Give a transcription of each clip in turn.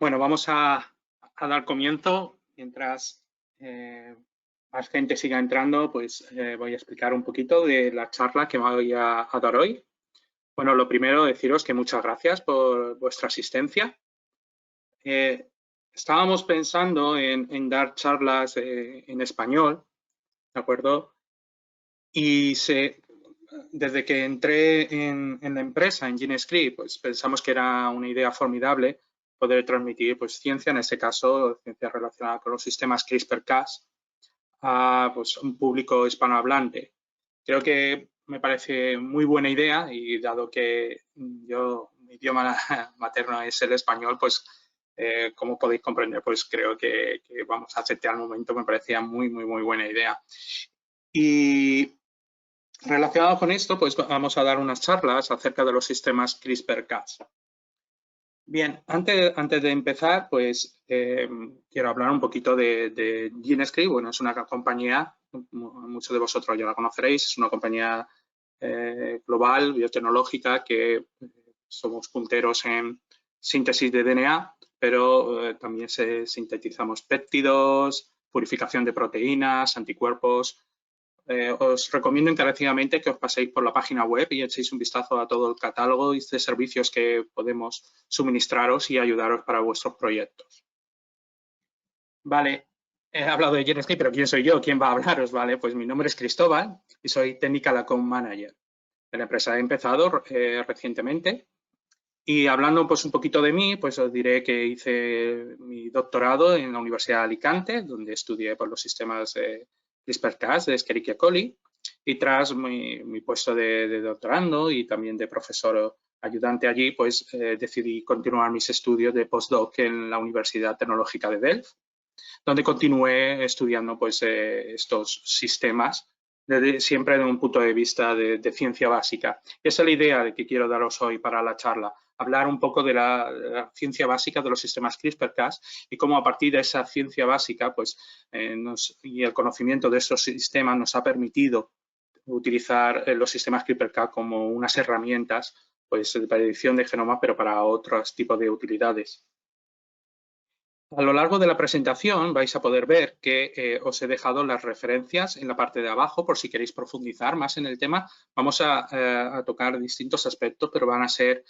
Bueno, vamos a dar comienzo. Mientras más gente siga entrando, pues voy a explicar un poquito de la charla que voy a dar hoy. Bueno, lo primero, deciros que muchas gracias por vuestra asistencia. Estábamos pensando en dar charlas en español, ¿de acuerdo? Y desde que entré en la empresa, en GeneScript, pues pensamos que era una idea formidable poder transmitir pues, ciencia, en este caso, ciencia relacionada con los sistemas CRISPR-Cas, a pues, un público hispanohablante. Creo que me parece muy buena idea y dado que mi idioma materno es el español, pues como podéis comprender, pues creo que vamos a aceptar al momento, me parecía muy buena idea. Y relacionado con esto, pues vamos a dar unas charlas acerca de los sistemas CRISPR-Cas. Bien, antes de empezar, pues quiero hablar un poquito de GeneScript. Bueno, es una compañía, muchos de vosotros ya la conoceréis, es una compañía global, biotecnológica, que somos punteros en síntesis de DNA, pero también sintetizamos péptidos, purificación de proteínas, anticuerpos. Os recomiendo encarecidamente que os paséis por la página web y echéis un vistazo a todo el catálogo de servicios que podemos suministraros y ayudaros para vuestros proyectos. Vale, he hablado de GeneScript, pero ¿quién soy yo? ¿Quién va a hablaros? Vale, pues mi nombre es Cristóbal y soy Technical Account Manager. En la empresa he empezado recientemente y hablando pues un poquito de mí, pues os diré que hice mi doctorado en la Universidad de Alicante, donde estudié por los sistemas CRISPR-Cas de Escherichia coli, y tras mi puesto de doctorando y también de profesor ayudante allí, pues decidí continuar mis estudios de postdoc en la Universidad Tecnológica de Delft, donde continué estudiando pues estos sistemas siempre desde un punto de vista de ciencia básica. Esa es la idea de que quiero daros hoy para la charla, hablar un poco de la ciencia básica de los sistemas CRISPR-Cas y cómo a partir de esa ciencia básica pues, y el conocimiento de estos sistemas nos ha permitido utilizar los sistemas CRISPR-Cas como unas herramientas pues, de predicción de genomas, pero para otros tipos de utilidades. A lo largo de la presentación vais a poder ver que os he dejado las referencias en la parte de abajo por si queréis profundizar más en el tema. Vamos a tocar distintos aspectos, pero van a ser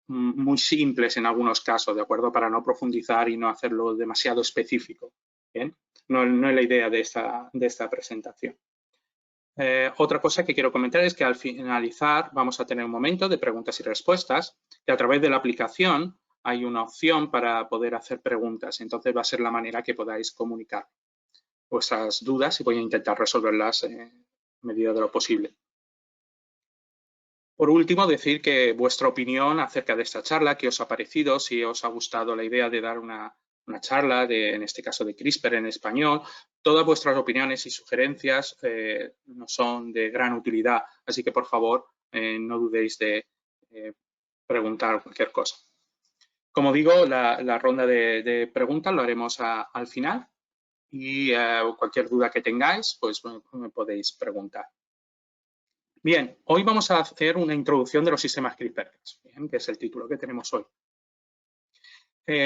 muy simples en algunos casos, ¿de acuerdo? Para no profundizar y no hacerlo demasiado específico. ¿Bien? No es la idea de esta presentación. Otra cosa que quiero comentar es que al finalizar vamos a tener un momento de preguntas y respuestas, que a través de la aplicación hay una opción para poder hacer preguntas. Entonces va a ser la manera que podáis comunicar vuestras dudas y voy a intentar resolverlas en medida de lo posible. Por último, decir que vuestra opinión acerca de esta charla, qué os ha parecido, si os ha gustado la idea de dar una charla, en este caso de CRISPR en español. Todas vuestras opiniones y sugerencias nos son de gran utilidad, así que por favor no dudéis de preguntar cualquier cosa. Como digo, la ronda de preguntas lo haremos al final y cualquier duda que tengáis, pues me podéis preguntar. Bien, hoy vamos a hacer una introducción de los sistemas CRISPR-Cas, que es el título que tenemos hoy.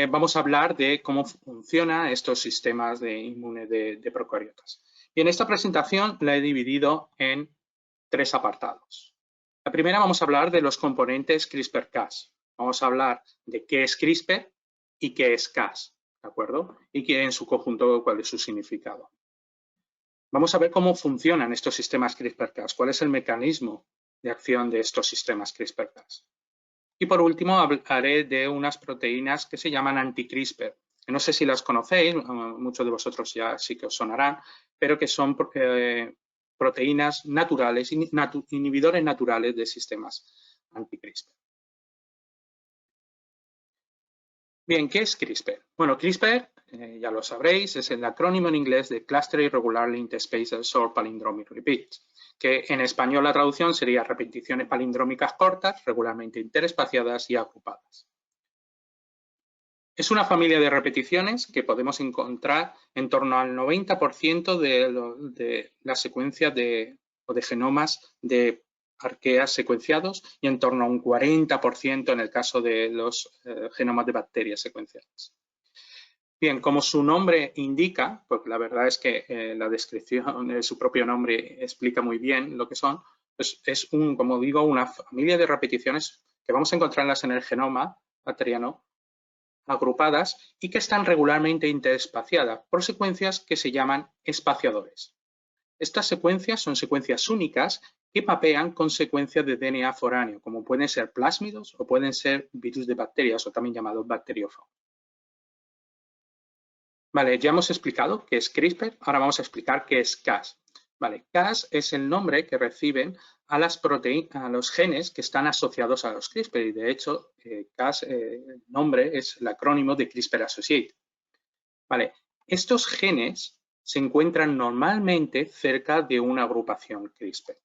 Vamos a hablar de cómo funcionan estos sistemas inmunes de procariotas. Y en esta presentación la he dividido en tres apartados. La primera vamos a hablar de los componentes CRISPR-Cas. Vamos a hablar de qué es CRISPR y qué es Cas, ¿de acuerdo? Y que en su conjunto cuál es su significado. Vamos a ver cómo funcionan estos sistemas CRISPR-Cas, cuál es el mecanismo de acción de estos sistemas CRISPR-Cas. Y por último hablaré de unas proteínas que se llaman anti-CRISPR. No sé si las conocéis, muchos de vosotros ya sí que os sonarán, pero que son proteínas naturales, inhibidores naturales de sistemas anti-CRISPR. Bien, ¿qué es CRISPR? Bueno, CRISPR, ya lo sabréis, es el acrónimo en inglés de Cluster Irregularly Interspaced Short Palindromic Repeats, que en español la traducción sería repeticiones palindrómicas cortas, regularmente interespaciadas y agrupadas. Es una familia de repeticiones que podemos encontrar en torno al 90% de las secuencias o de genomas de arqueas secuenciados y en torno a un 40% en el caso de los genomas de bacterias secuenciados. Bien, como su nombre indica, porque la verdad es que la descripción de su propio nombre explica muy bien lo que son, pues es como digo, una familia de repeticiones que vamos a encontrarlas en el genoma bacteriano agrupadas y que están regularmente interespaciadas por secuencias que se llaman espaciadores. Estas secuencias son secuencias únicas que mapean con secuencias de DNA foráneo, como pueden ser plásmidos o pueden ser virus de bacterias o también llamados bacteriófagos. Vale, ya hemos explicado qué es CRISPR, ahora vamos a explicar qué es Cas. Vale, Cas es el nombre que reciben a los genes que están asociados a los CRISPR y de hecho Cas, el nombre es el acrónimo de CRISPR Associate. Vale, estos genes se encuentran normalmente cerca de una agrupación CRISPR.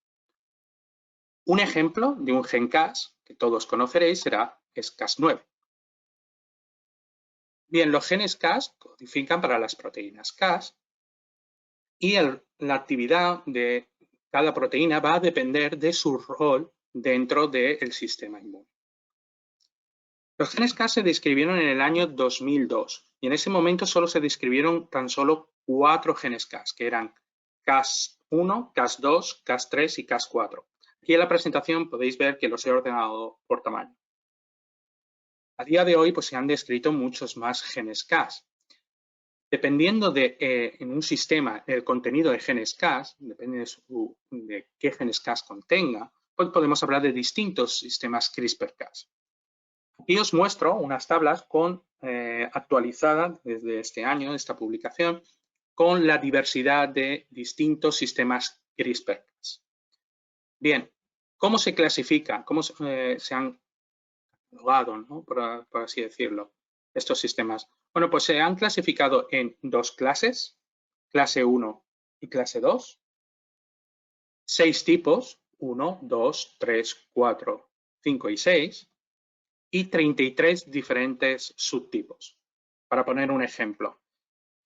Un ejemplo de un gen Cas que todos conoceréis es Cas9. Bien, los genes Cas codifican para las proteínas Cas y la actividad de cada proteína va a depender de su rol dentro del sistema inmune. Los genes Cas se describieron en el año 2002 y en ese momento solo se describieron tan solo 4 genes Cas, que eran Cas1, Cas2, Cas3 y Cas4. Aquí en la presentación podéis ver que los he ordenado por tamaño. A día de hoy pues, se han descrito muchos más genes Cas. Dependiendo en un sistema el contenido de genes Cas, depende de qué genes Cas contenga, pues podemos hablar de distintos sistemas CRISPR-Cas. Aquí os muestro unas tablas actualizadas desde este año, esta publicación, con la diversidad de distintos sistemas CRISPR-Cas. Bien, ¿cómo se clasifican? ¿Cómo se han catalogado, ¿no? por así decirlo, estos sistemas? Bueno, pues se han clasificado en 2 clases, clase 1 y clase 2, 6 tipos, 1, 2, 3, 4, 5 y 6, y 33 diferentes subtipos. Para poner un ejemplo,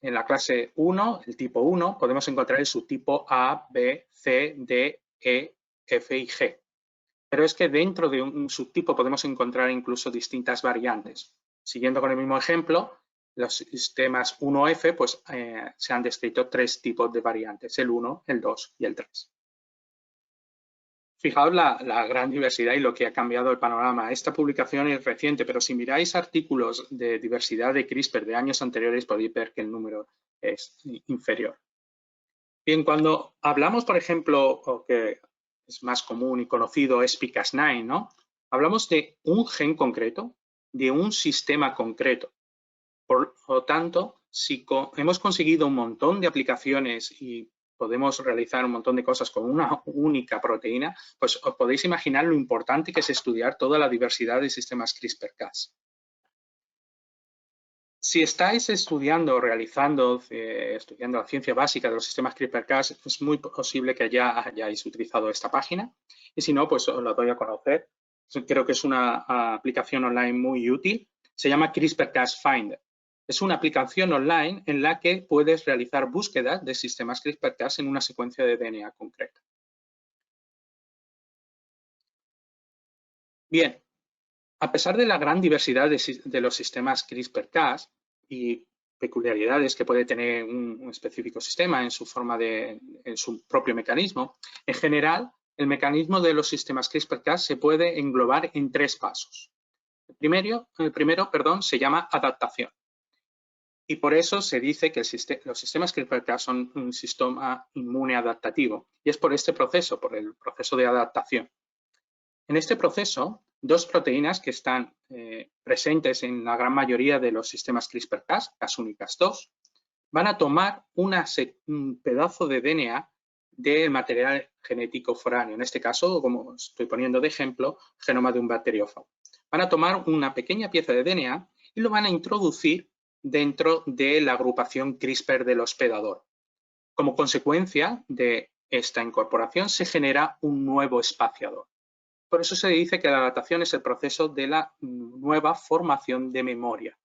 en la clase 1, el tipo 1, podemos encontrar el subtipo A, B, C, D, E, F y G. Pero es que dentro de un subtipo podemos encontrar incluso distintas variantes. Siguiendo con el mismo ejemplo, los sistemas 1F, pues se han descrito 3 tipos de variantes, el 1, el 2 y el 3. Fijaos la gran diversidad y lo que ha cambiado el panorama. Esta publicación es reciente, pero si miráis artículos de diversidad de CRISPR de años anteriores, podéis ver que el número es inferior. Bien, cuando hablamos, por ejemplo, o que es más común y conocido, es SPICAS9, ¿no? Hablamos de un gen concreto, de un sistema concreto. Por lo tanto, si hemos conseguido un montón de aplicaciones y podemos realizar un montón de cosas con una única proteína, pues os podéis imaginar lo importante que es estudiar toda la diversidad de sistemas CRISPR-Cas. Si estáis estudiando la ciencia básica de los sistemas CRISPR-Cas, es muy posible que ya hayáis utilizado esta página. Y si no, pues os la doy a conocer. Creo que es una aplicación online muy útil. Se llama CRISPR-Cas Finder. Es una aplicación online en la que puedes realizar búsquedas de sistemas CRISPR-Cas en una secuencia de DNA concreta. Bien, a pesar de la gran diversidad de los sistemas CRISPR-Cas y peculiaridades que puede tener un específico sistema en su propio mecanismo, en general, el mecanismo de los sistemas CRISPR-Cas se puede englobar en 3 pasos. El primero, se llama adaptación. Y por eso se dice que los sistemas CRISPR-Cas son un sistema inmune adaptativo. Y es por este proceso, por el proceso de adaptación. En este proceso, 2 proteínas que están presentes en la gran mayoría de los sistemas CRISPR-Cas, Cas1 y Cas2, van a tomar un pedazo de DNA del material genético foráneo. En este caso, como estoy poniendo de ejemplo, genoma de un bacteriófago. Van a tomar una pequeña pieza de DNA y lo van a introducir dentro de la agrupación CRISPR del hospedador. Como consecuencia de esta incorporación se genera un nuevo espaciador. Por eso se dice que la adaptación es el proceso de la nueva formación de memoria.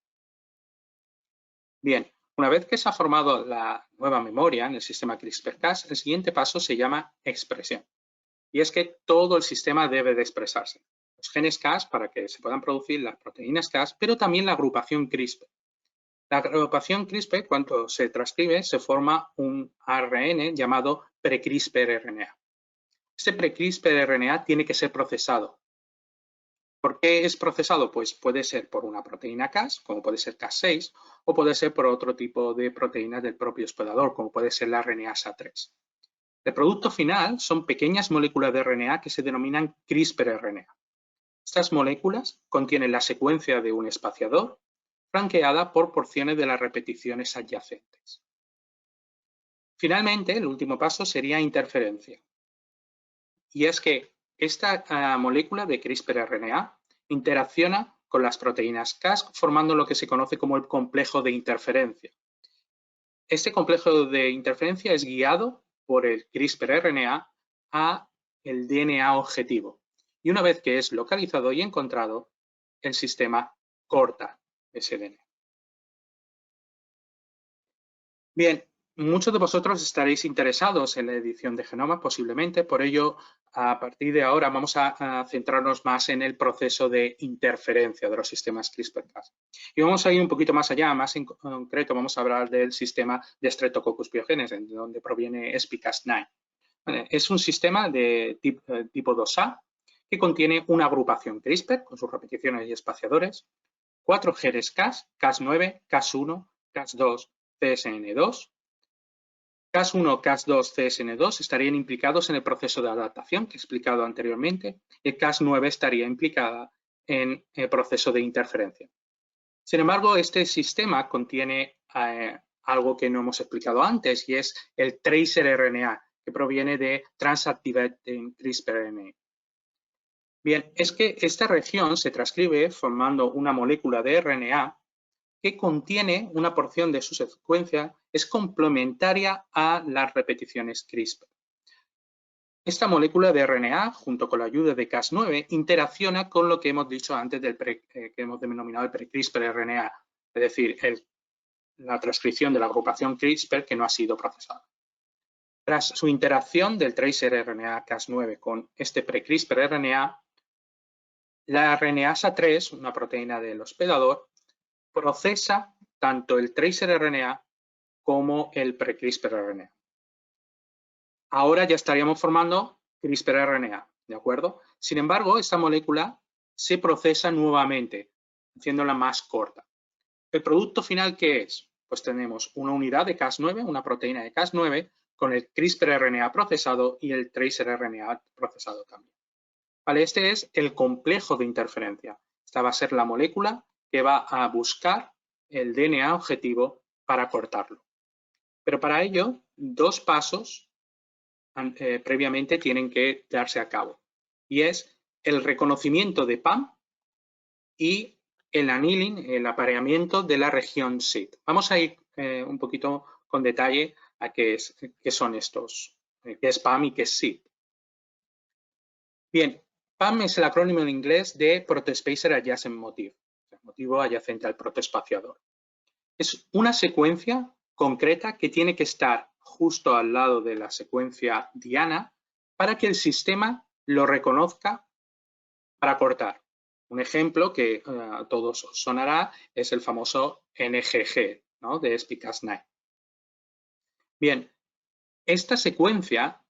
Bien, una vez que se ha formado la nueva memoria en el sistema CRISPR-Cas, el siguiente paso se llama expresión. y es que todo el sistema debe de expresarse. Los genes Cas para que se puedan producir las proteínas Cas, pero también la agrupación CRISPR. La agrupación CRISPR, cuando se transcribe, se forma un ARN llamado pre-CRISPR-RNA. Este pre-CRISPR-RNA tiene que ser procesado. ¿Por qué es procesado? Pues puede ser por una proteína Cas, como puede ser Cas6, o puede ser por otro tipo de proteínas del propio hospedador, como puede ser la RNasa 3. El producto final son pequeñas moléculas de RNA que se denominan CRISPR-RNA. Estas moléculas contienen la secuencia de un espaciador franqueada por porciones de las repeticiones adyacentes. Finalmente, el último paso sería interferencia. Y es que esta molécula de CRISPR-RNA interacciona con las proteínas Cas formando lo que se conoce como el complejo de interferencia. Este complejo de interferencia es guiado por el CRISPR-RNA a el DNA objetivo. Y una vez que es localizado y encontrado, el sistema corta ese DNA. Bien, muchos de vosotros estaréis interesados en la edición de genomas, posiblemente, por ello, a partir de ahora vamos a centrarnos más en el proceso de interferencia de los sistemas CRISPR-Cas. Y vamos a ir un poquito más allá, más en concreto vamos a hablar del sistema de Streptococcus pyogenes, de donde proviene SPCas9. Es un sistema de tipo 2A que contiene una agrupación CRISPR con sus repeticiones y espaciadores, 4 genes Cas, Cas9, Cas1, Cas2, CSN2. Cas1, Cas2, CSN2 estarían implicados en el proceso de adaptación que he explicado anteriormente y Cas9 estaría implicada en el proceso de interferencia. Sin embargo, este sistema contiene algo que no hemos explicado antes y es el tracer RNA que proviene de Transactivating CRISPR-RNA. Bien, es que esta región se transcribe formando una molécula de RNA que contiene una porción de su secuencia, es complementaria a las repeticiones CRISPR. Esta molécula de RNA, junto con la ayuda de Cas9, interacciona con lo que hemos dicho antes del que hemos denominado el pre-CRISPR-RNA, es decir, la transcripción de la agrupación CRISPR que no ha sido procesada. Tras su interacción del tracer RNA Cas9 con este pre-CRISPR-RNA, la RNasa 3, una proteína del hospedador, procesa tanto el tracer RNA como el pre-CRISPR-RNA. Ahora ya estaríamos formando CRISPR-RNA, ¿de acuerdo? Sin embargo, esta molécula se procesa nuevamente, haciéndola más corta. ¿El producto final qué es? Pues tenemos una unidad de Cas9, una proteína de Cas9, con el CRISPR-RNA procesado y el tracer RNA procesado también. Vale, este es el complejo de interferencia. Esta va a ser la molécula que va a buscar el DNA objetivo para cortarlo. Pero para ello, dos pasos previamente tienen que darse a cabo. Y es el reconocimiento de PAM y el annealing, el apareamiento de la región SID. Vamos a ir un poquito con detalle a qué son estos, qué es PAM y qué es SID. Bien, PAM es el acrónimo en inglés de Protospacer Adjacent Motif, motivo adyacente al protoespaciador. Es una secuencia concreta que tiene que estar justo al lado de la secuencia diana para que el sistema lo reconozca para cortar. Un ejemplo que a todos os sonará es el famoso NGG, ¿no?, de SPCas9. Bien, esta secuencia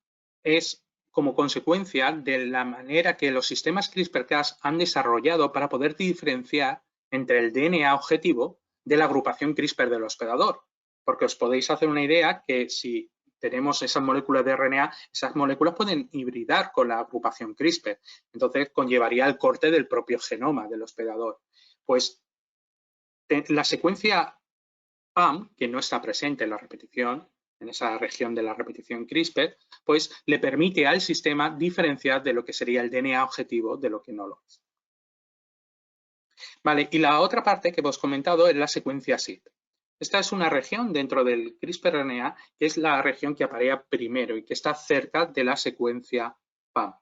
es como consecuencia de la manera que los sistemas CRISPR-Cas han desarrollado para poder diferenciar entre el DNA objetivo de la agrupación CRISPR del hospedador. Porque os podéis hacer una idea que si tenemos esas moléculas de RNA, esas moléculas pueden hibridar con la agrupación CRISPR. Entonces, conllevaría el corte del propio genoma del hospedador. Pues la secuencia PAM, que no está presente en la repetición, en esa región de la repetición CRISPR, pues le permite al sistema diferenciar de lo que sería el DNA objetivo de lo que no lo es. Vale, y la otra parte que hemos comentado es la secuencia SID. Esta es una región dentro del CRISPR-RNA que es la región que aparea primero y que está cerca de la secuencia PAM.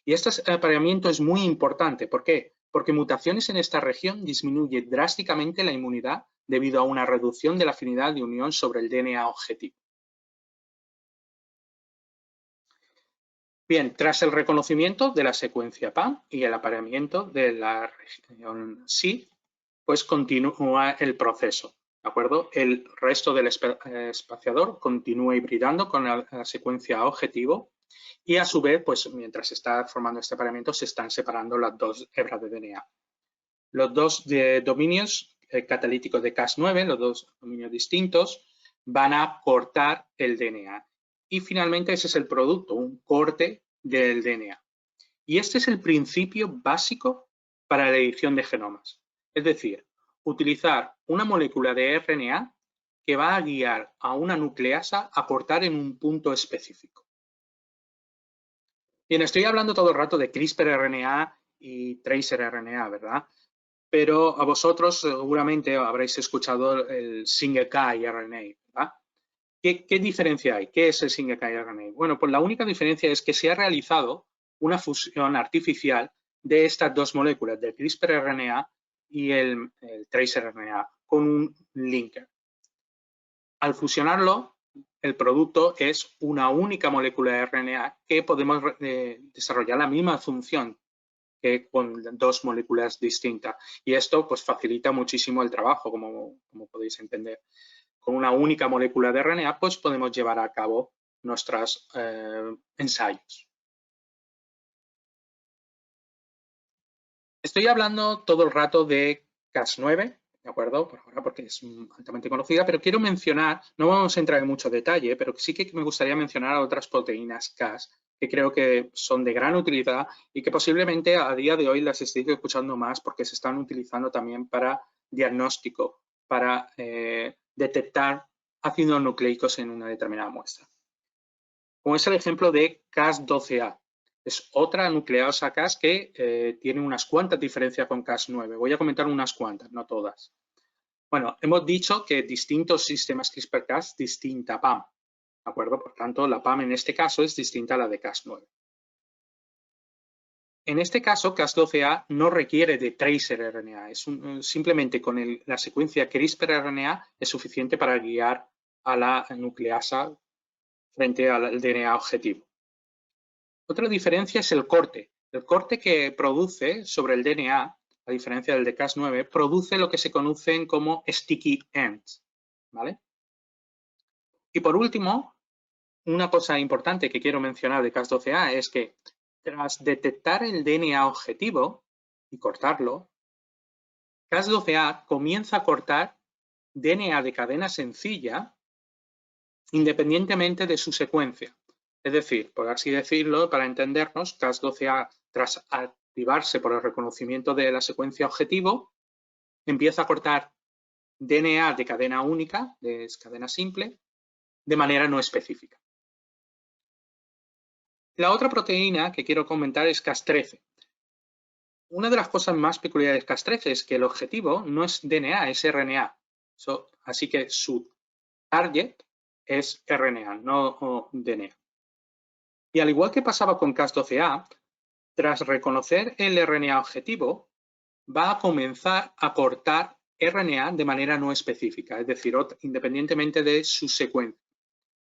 Y este apareamiento es muy importante. ¿Por qué? Porque mutaciones en esta región disminuyen drásticamente la inmunidad debido a una reducción de la afinidad de unión sobre el DNA objetivo. Bien, tras el reconocimiento de la secuencia PAM y el apareamiento de la región SID, pues continúa el proceso, ¿de acuerdo? El resto del espaciador continúa hibridando con la secuencia objetivo y a su vez, pues mientras se está formando este apareamiento, se están separando las dos hebras de DNA. Los dos dominios catalíticos de Cas9, los dos dominios distintos, van a cortar el DNA. Y finalmente ese es el producto, un corte del DNA. Y este es el principio básico para la edición de genomas. Es decir, utilizar una molécula de RNA que va a guiar a una nucleasa a cortar en un punto específico. Bien, estoy hablando todo el rato de CRISPR-RNA y TracerRNA, ¿verdad? Pero a vosotros seguramente habréis escuchado el single-guide RNA, ¿verdad? ¿Qué diferencia hay? ¿Qué es el single-guide RNA? Bueno, pues la única diferencia es que se ha realizado una fusión artificial de estas dos moléculas, del CRISPR-RNA y el TracerRNA, con un linker. Al fusionarlo, el producto es una única molécula de RNA que podemos desarrollar la misma función que con dos moléculas distintas. Y esto pues facilita muchísimo el trabajo, como podéis entender. Con una única molécula de RNA pues podemos llevar a cabo nuestros ensayos. Estoy hablando todo el rato de Cas9, ¿de acuerdo? Por ahora porque es altamente conocida, pero quiero mencionar, no vamos a entrar en mucho detalle, pero sí que me gustaría mencionar a otras proteínas Cas que creo que son de gran utilidad y que posiblemente a día de hoy las estéis escuchando más porque se están utilizando también para diagnóstico, para detectar ácidos nucleicos en una determinada muestra. Como es el ejemplo de Cas12A. Es otra nucleosa Cas que tiene unas cuantas diferencias con Cas9. Voy a comentar unas cuantas, no todas. Bueno, hemos dicho que distintos sistemas CRISPR-Cas, distinta PAM. ¿De acuerdo? Por tanto, la PAM en este caso es distinta a la de Cas9. En este caso, Cas12A no requiere de TracerRNA. Simplemente con la secuencia CRISPR-RNA es suficiente para guiar a la nucleasa frente al DNA objetivo. Otra diferencia es el corte. El corte que produce sobre el DNA, a diferencia del de Cas9, produce lo que se conocen como sticky ends, ¿vale? Y por último, una cosa importante que quiero mencionar de Cas12A es que tras detectar el DNA objetivo y cortarlo, Cas12A comienza a cortar DNA de cadena sencilla independientemente de su secuencia. Es decir, por así decirlo, para entendernos, Cas12A, tras activarse por el reconocimiento de la secuencia objetivo, empieza a cortar DNA de cadena única, de cadena simple, de manera no específica. La otra proteína que quiero comentar es Cas13. Una de las cosas más peculiares de Cas13 es que el objetivo no es DNA, es RNA. Así que su target es RNA, no DNA. Y al igual que pasaba con Cas12A, tras reconocer el RNA objetivo, va a comenzar a cortar RNA de manera no específica, es decir, independientemente de su secuencia.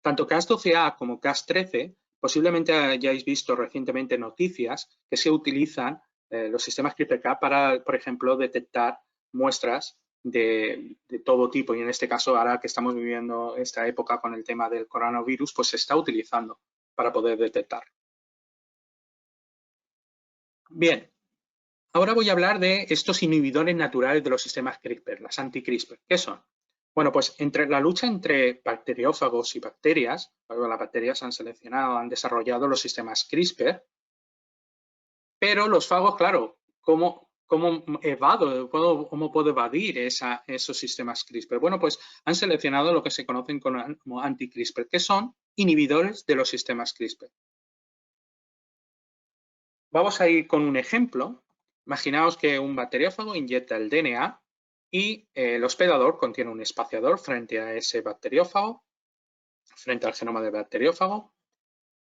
Tanto Cas12A como Cas13 posiblemente hayáis visto recientemente noticias que se utilizan los sistemas CRISPR-Cas para, por ejemplo, detectar muestras de todo tipo. Y en este caso, ahora que estamos viviendo esta época con el tema del coronavirus, pues se está utilizando para poder detectar. Bien, ahora voy a hablar de estos inhibidores naturales de los sistemas CRISPR, las anti-CRISPR. ¿Qué son? Bueno, pues la lucha entre bacteriófagos y bacterias, las bacterias han seleccionado, han desarrollado los sistemas CRISPR, pero los fagos, claro, ¿cómo puedo evadir esos sistemas CRISPR? Bueno, pues han seleccionado lo que se conocen como anti-CRISPR, que son inhibidores de los sistemas CRISPR. Vamos a ir con un ejemplo. Imaginaos que un bacteriófago inyecta el DNA y el hospedador contiene un espaciador frente a ese bacteriófago, frente al genoma del bacteriófago.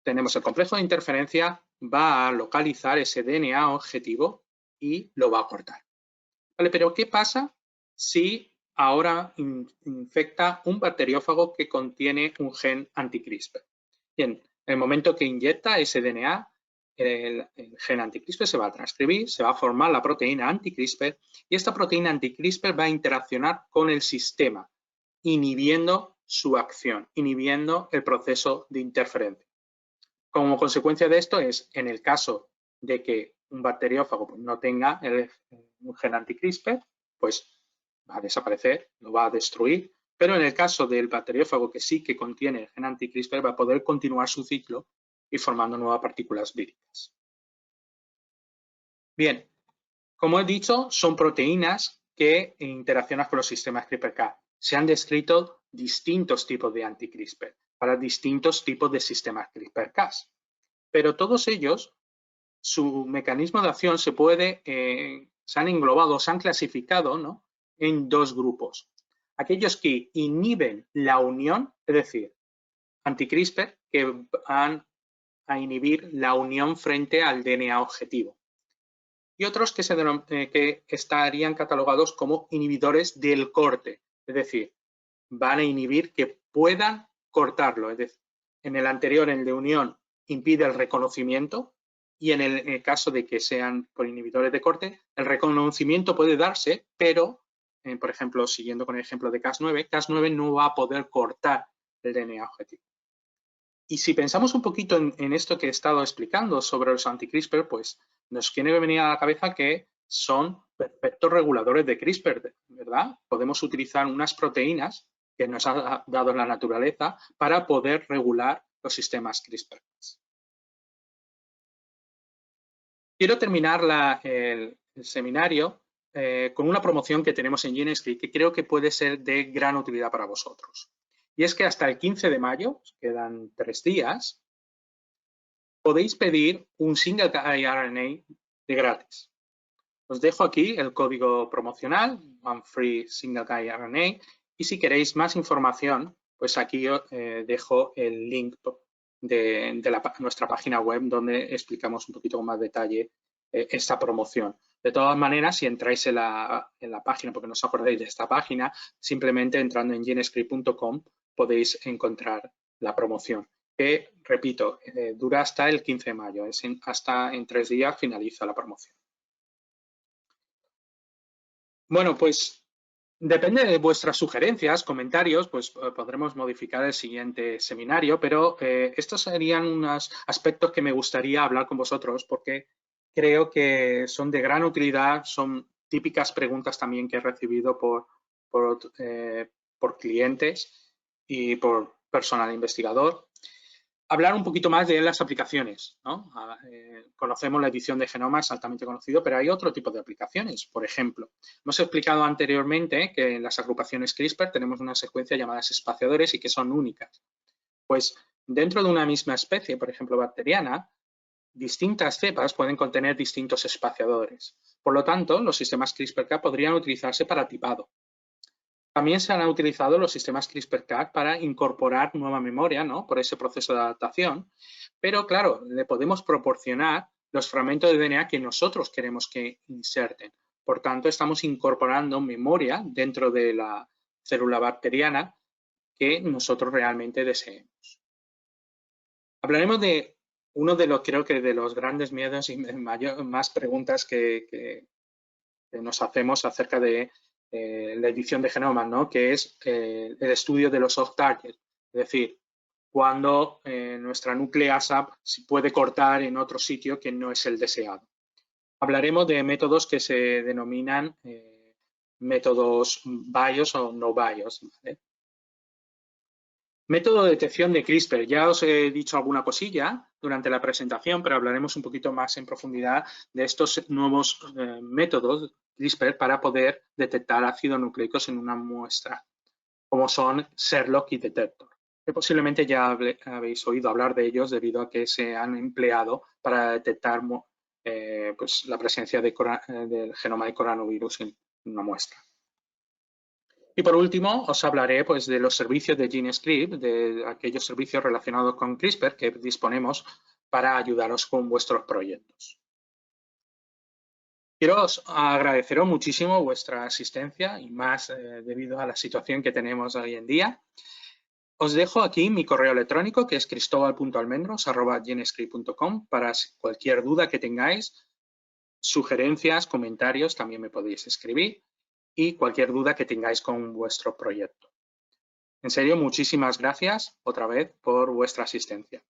Tenemos el complejo de interferencia, va a localizar ese DNA objetivo y lo va a cortar. ¿Vale? Pero ¿qué pasa si ahora infecta un bacteriófago que contiene un gen anti-CRISPR? Bien, En el momento que inyecta ese DNA, el gen anti-CRISPR se va a transcribir, se va a formar la proteína anti-CRISPR y esta proteína anti-CRISPR va a interaccionar con el sistema, inhibiendo su acción, inhibiendo el proceso de interferencia. Como consecuencia de esto es, en el caso de que un bacteriófago no tenga un gen anti-CRISPR, pues va a desaparecer, lo va a destruir, pero en el caso del bacteriófago que sí que contiene el gen anti-CRISPR va a poder continuar su ciclo y formando nuevas partículas víricas. Bien, como he dicho, son proteínas que interaccionan con los sistemas CRISPR-Cas. Se han descrito distintos tipos de anti-CRISPR para distintos tipos de sistemas CRISPR-Cas, pero todos ellos, su mecanismo de acción se han englobado, se han clasificado, ¿no?, en dos grupos. Aquellos que inhiben la unión, es decir, anti-CRISPR que van a inhibir la unión frente al DNA objetivo. Y otros que estarían catalogados como inhibidores del corte, es decir, van a inhibir que puedan cortarlo. Es decir, en el anterior, en el de unión, impide el reconocimiento y en el caso de que sean por inhibidores de corte, el reconocimiento puede darse, pero, por ejemplo, siguiendo con el ejemplo de Cas9, Cas9 no va a poder cortar el DNA objetivo. Y si pensamos un poquito en esto que he estado explicando sobre los anti-CRISPR, pues nos tiene que venir a la cabeza que son perfectos reguladores de CRISPR, ¿verdad? Podemos utilizar unas proteínas que nos ha dado la naturaleza para poder regular los sistemas CRISPR. Quiero terminar el seminario con una promoción que tenemos en GeneScript que creo que puede ser de gran utilidad para vosotros. Y es que hasta el 15 de mayo, quedan 3 días, podéis pedir un single guide RNA de gratis. Os dejo aquí el código promocional, One Free Single Guide RNA, y si queréis más información, pues aquí os dejo el link de nuestra página web donde explicamos un poquito con más detalle esta promoción. De todas maneras, si entráis en la página, porque no os acordáis de esta página, simplemente entrando en genescript.com podéis encontrar la promoción, que, repito, dura hasta el 15 de mayo, hasta en 3 días finaliza la promoción. Bueno, pues depende de vuestras sugerencias, comentarios, pues podremos modificar el siguiente seminario, pero estos serían unos aspectos que me gustaría hablar con vosotros porque creo que son de gran utilidad, son típicas preguntas también que he recibido por clientes y por personal investigador. Hablar un poquito más de las aplicaciones, ¿no? Conocemos la edición de genoma, es altamente conocido, pero hay otro tipo de aplicaciones. Por ejemplo, hemos explicado anteriormente que en las agrupaciones CRISPR tenemos una secuencia llamadas espaciadores y que son únicas. Pues dentro de una misma especie, por ejemplo, bacteriana, distintas cepas pueden contener distintos espaciadores. Por lo tanto, los sistemas CRISPR-Cas podrían utilizarse para tipado. También se han utilizado los sistemas CRISPR-Cas para incorporar nueva memoria, ¿no?, por ese proceso de adaptación, pero claro, le podemos proporcionar los fragmentos de DNA que nosotros queremos que inserten. Por tanto, estamos incorporando memoria dentro de la célula bacteriana que nosotros realmente deseemos. Hablaremos de uno de los, creo que de los grandes miedos y más preguntas que nos hacemos acerca de la edición de genomas, ¿no?, que es el estudio de los off-target, es decir, cuando nuestra nucleasa se puede cortar en otro sitio que no es el deseado. Hablaremos de métodos que se denominan métodos BIOS o no BIOS, ¿vale? Método de detección de CRISPR. Ya os he dicho alguna cosilla durante la presentación, pero hablaremos un poquito más en profundidad de estos nuevos métodos CRISPR para poder detectar ácidos nucleicos en una muestra, como son Sherlock y Detector, que posiblemente ya habéis oído hablar de ellos debido a que se han empleado para detectar pues, la presencia del genoma de coronavirus en una muestra. Y por último, os hablaré pues, de los servicios de GeneScript, de aquellos servicios relacionados con CRISPR que disponemos para ayudaros con vuestros proyectos. Quiero agradeceros muchísimo vuestra asistencia y más debido a la situación que tenemos hoy en día. Os dejo aquí mi correo electrónico, que es cristobal.almendros@genescript.com, para cualquier duda que tengáis, sugerencias, comentarios, también me podéis escribir, y cualquier duda que tengáis con vuestro proyecto. En serio, muchísimas gracias otra vez por vuestra asistencia.